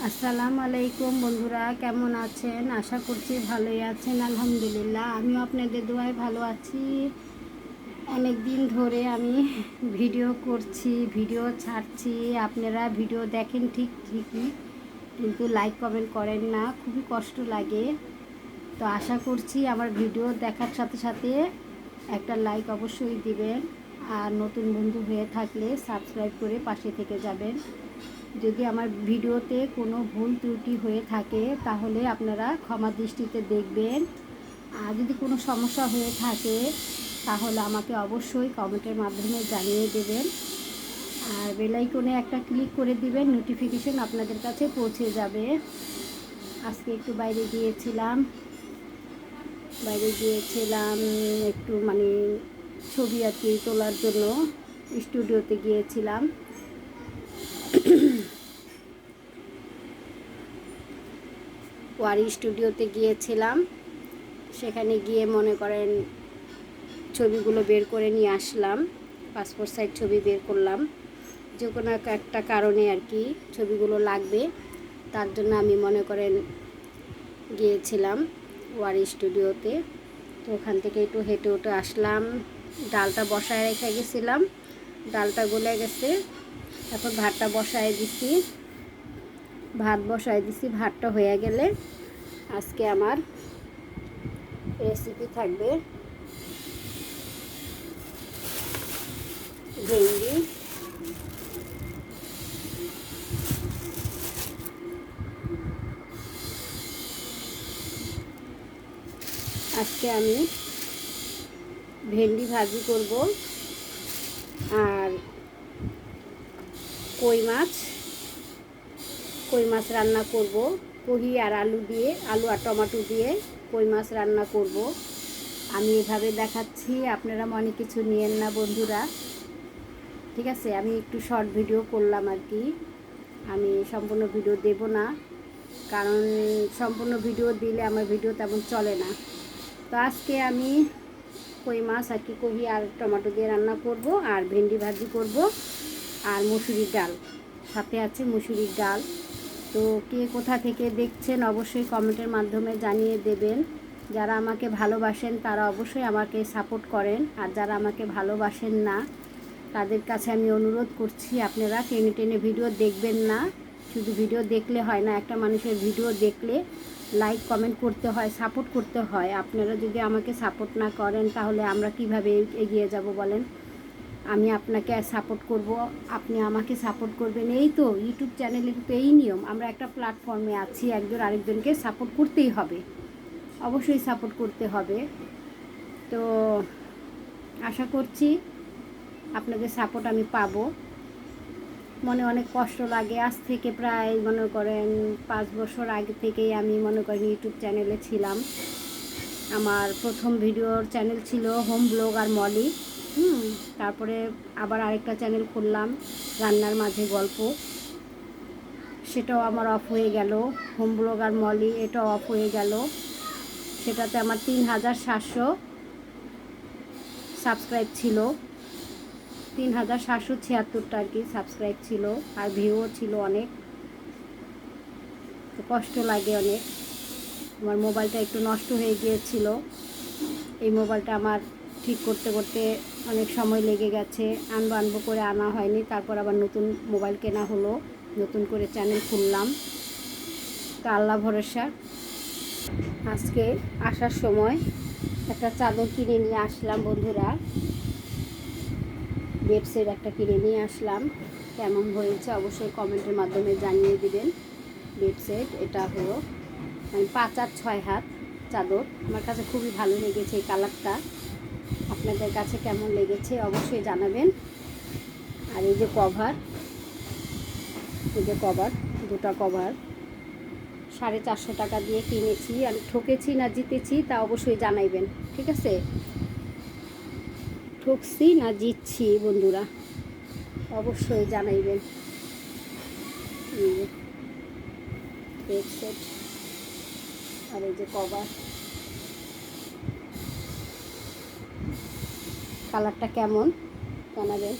আসসালামু আলাইকুম বন্ধুরা, কেমন আছেন? আশা করছি ভালোই আছেন। আলহামদুলিল্লাহ, আমিও আপনাদের দোয়ায় ভালো আছি। অনেক দিন ধরে আমি ভিডিও করছি, ভিডিও ছাড়ছি। আপনারা ভিডিও দেখেন ঠিকই, কিন্তু লাইক কমেন্ট করেন না, খুবই কষ্ট লাগে। তো আশা করছি আমার ভিডিও দেখার সাথে সাথে একটা লাইক অবশ্যই দিবেন, আর নতুন বন্ধু হয়ে থাকলে সাবস্ক্রাইব করে পাশে থেকে যাবেন। যদি আমার ভিডিওতে কোনো ভুল ত্রুটি হয়ে থাকে তাহলে আপনারা ক্ষমা দৃষ্টিতে দেখবেন। আর যদি কোনো সমস্যা হয়ে থাকে তাহলে আমাকে অবশ্যই কমেন্টের মাধ্যমে জানিয়ে দেবেন। আর বেল আইকনে একটা ক্লিক করে দিবেন, নোটিফিকেশন আপনাদের কাছে পৌঁছে যাবে। আজকে একটু বাইরে গিয়েছিলাম একটু ছবি আর কি তোলার জন্য স্টুডিওতে গিয়েছিলাম। ওয়ারি স্টুডিওতে গিয়েছিলাম। সেখানে গিয়ে মনে করেন ছবিগুলো বের করে নিয়ে আসলাম, পাসপোর্ট সাইজ ছবি বের করলাম। যে কোনো একটা কারণে আর কি ছবিগুলো লাগবে, তার জন্য আমি মনে করেন গিয়েছিলাম ওয়ারি স্টুডিওতে। তো ওখান থেকে একটু হেঁটে উঠে আসলাম। ডালটা বসায় রেখে গেছিলাম, ডালটা গলে গেছে। এখন ভাতটা বসায় দিছি, ভাতটা হয়ে গেলে আজকে আমার রেসিপি থাকবে ভেন্ডি, আজকে আমি ভেন্ডি ভাজি করব, আর কই মাছ রান্না করব। কহি আর আলু আর টমেটো দিয়ে কই মাছ রান্না করব। আমি এভাবে দেখাচ্ছি, আপনারা মনে কিছু নিয়েন না বন্ধুরা, ঠিক আছে? আমি একটু শর্ট ভিডিও করলাম আর কি, আমি সম্পূর্ণ ভিডিও দেব না, কারণ সম্পূর্ণ ভিডিও দিলে আমার ভিডিও তেমন চলে না। তো আজকে আমি কই মাছ আর কি কহি আর টমেটো দিয়ে রান্না করব, আর ভেন্ডি ভাজি করব, আর মুসুরির ডাল সাথে আছে, মুসুরির ডাল। তো কে কোথা থেকে দেখছেন অবশ্যই কমেন্টের মাধ্যমে জানিয়ে দেবেন। যারা আমাকে ভালোবাসেন তারা অবশ্যই আমাকে সাপোর্ট করেন, আর যারা আমাকে ভালোবাসেন না তাদের কাছে আমি অনুরোধ করছি, আপনারা টেনে টেনে ভিডিও দেখবেন না। শুধু ভিডিও দেখলে হয় না, একটা মানুষের ভিডিও দেখলে লাইক কমেন্ট করতে হয়, সাপোর্ট করতে হয়। আপনারা যদি আমাকে সাপোর্ট না করেন তাহলে আমরা কিভাবে এগিয়ে যাব বলেন? আমি আপনাকে সাপোর্ট করব, আপনি আমাকে সাপোর্ট করবেন, এই তো ইউটিউব চ্যানেলের তো এই নিয়ম। আমরা একটা প্ল্যাটফর্মে আছি, একজন আরেকজনকে সাপোর্ট করতেই হবে, অবশ্যই সাপোর্ট করতে হবে। তো আশা করছি আপনাদের সাপোর্ট আমি পাবো। মনে অনেক কষ্ট লাগে, আজ থেকে প্রায় মনে করেন 5 বছর আগে থেকেই আমি মনে করেন ইউটিউব চ্যানেলে ছিলাম। আমার প্রথম ভিডিওর চ্যানেল ছিল হোম ব্লগ আর মলি। তারপরে আবার আরেকটা চ্যানেল খুললাম, রান্নার মাঝে গল্প, সেটাও আমার অফ হয়ে গেল। হোম ব্লগ আর মলি এটাও অফ হয়ে গেল। সেটাতে আমার 3700 সাবস্ক্রাইব ছিল, 3776টা আর কি সাবস্ক্রাইব ছিল, আর ভিউও ছিল অনেক। তো কষ্ট লাগে অনেক। আমার মোবাইলটা একটু নষ্ট হয়ে গিয়েছিল, এই মোবাইলটা আমার ঠিক করতে করতে অনেক সময় লেগে গেছে, আনবো করে আনা হয়নি। তারপর আবার নতুন মোবাইল কেনা হলো, নতুন করে চ্যানেল খুললাম। তো আল্লাহ ভরসা। আজকে আসার সময় একটা চাদর কিনে নিয়ে আসলাম বন্ধুরা, বেডশিট একটা কিনে নিয়ে আসলাম। কেমন হয়েছে অবশ্যই কমেন্টের মাধ্যমে জানিয়ে দিবেন। বেডশিট এটা হলো 5 আর 6 হাত চাদর। আমার কাছে খুবই ভালো লেগেছে এই কালারটা, আপনাদের কাছে কেমন লেগেছে অবশ্যই জানাবেন। আর এই যে কভার, দুটো কভার 450 টাকা দিয়ে কিনেছি। আমি ঠকেছি না জিতেছি তা অবশ্যই জানাইবেন, ঠিক আছে? ঠকছি না জিতছি বন্ধুরা অবশ্যই জানাইবেন। বেডশিট আর এই যে কভার, কালারটা কেমন জানাবেন।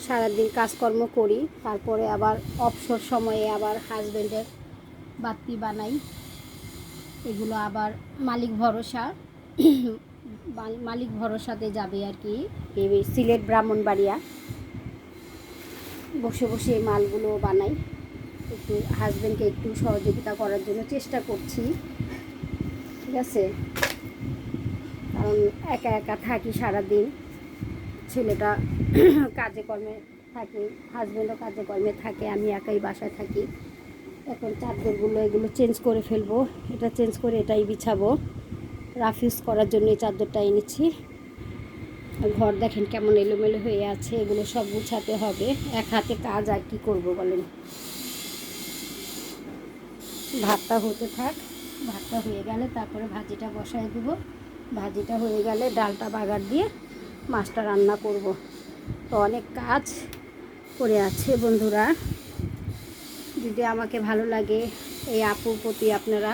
সারাদিন কাজকর্ম করি, তারপরে আবার অবসর সময়ে আবার হাজব্যান্ডের বাতি বানাই। এগুলো আবার মালিক ভরসা মালিক ভরসাতে যাবে আর কি, এই সিলেট ব্রাহ্মণবাড়িয়া। বসে বসে এই মালগুলো বানাই, একটু হাজব্যান্ডকে একটু সহযোগিতা করার জন্য চেষ্টা করছি, ঠিক আছে। কারণ একা একা থাকি সারাদিন, ছেলেটা কাজে কর্মে থাকে, হাজব্যান্ডও কাজে কর্মে থাকে, আমি একাই বাসায় থাকি। এখন চাদরগুলো এগুলো চেঞ্জ করে ফেলবো, এটা চেঞ্জ করে এটাই বিছাবো। রাফ ইউজ করার জন্য এই চাদরটা এনেছি। ঘর দেখেন কেমন এলোমেলো হয়ে আছে, এগুলো সব গুছাতে হবে। এক হাতে কাজ, আর কি করব বলেন। ভাতটা হতে থাক, ভাতটা হয়ে গেলে তারপরে ভাজিটা বসায় দেব। ভাজিটা হয়ে গেলে ডালটা বাগার দিয়ে মাছটা রান্না করব। তো অনেক কাজ করে আছে বন্ধুরা। যদি আমাকে ভালো লাগে, এই আপুর প্রতি আপনারা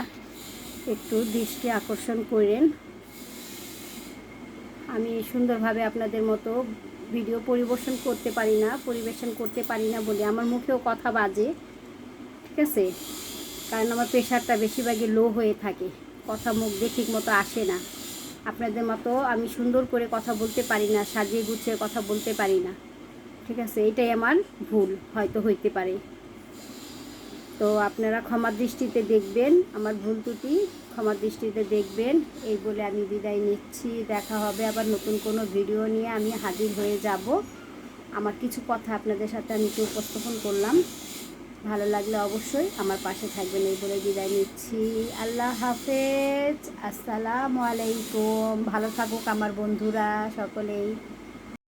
একটু দৃষ্টি আকর্ষণ করেন। আমি সুন্দরভাবে আপনাদের মতো ভিডিও পরিবেশন করতে পারি না বলে আমার মুখেও কথা বাজে, ঠিক আছে। কারণ আমার প্রেশারটা বেশিরভাগই লো হয়ে থাকে, কথা মুখ দিয়ে ঠিক মতো আসে না। আপনাদের মতো আমি সুন্দর করে কথা বলতে পারি না, সাজিয়ে গুছিয়ে কথা বলতে পারি না, ঠিক আছে। এটাই আমার ভুল হয়তো হইতে পারে। তো আপনারা ক্ষমার দৃষ্টিতে দেখবেন, আমার ভুল ত্রুটি ক্ষমার দৃষ্টিতে দেখবেন। এই বলে আমি বিদায় নিচ্ছি। দেখা হবে আবার নতুন কোনো ভিডিও নিয়ে, আমি হাজির হয়ে যাব। আমার কিছু কথা আপনাদের সাথে আমি একটু উপস্থাপন করলাম। ভালো লাগলে অবশ্যই আমার পাশে থাকবেন। এই বলে বিদায় নিচ্ছি। আল্লাহ হাফেজ, আসসালামু আলাইকুম। ভালো থাকুক আমার বন্ধুরা সকলেই।